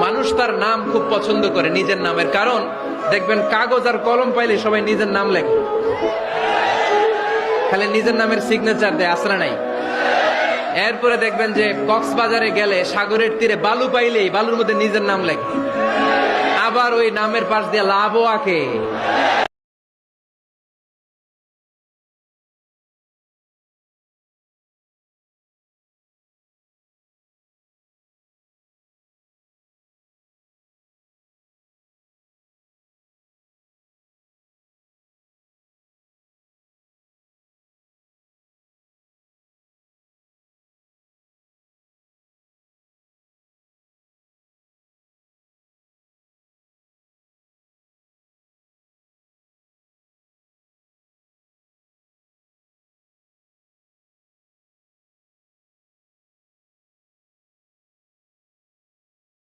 মানুষ তার নাম খুব পছন্দ করে, নিজের নামের। কারণ দেখবেন কাগজ আর কলম পাইলে সবাই নিজের নাম লেখে, খালি নিজের নামের সিগনেচার দেয়, আসরা নাই। এরপরে দেখবেন যে কক্সবাজারে গেলে সাগরের তীরে বালু পাইলেই বালুর মধ্যে নিজের নাম লেখে, আবার ওই নামের পাশ দিয়ে লাভও আঁকে।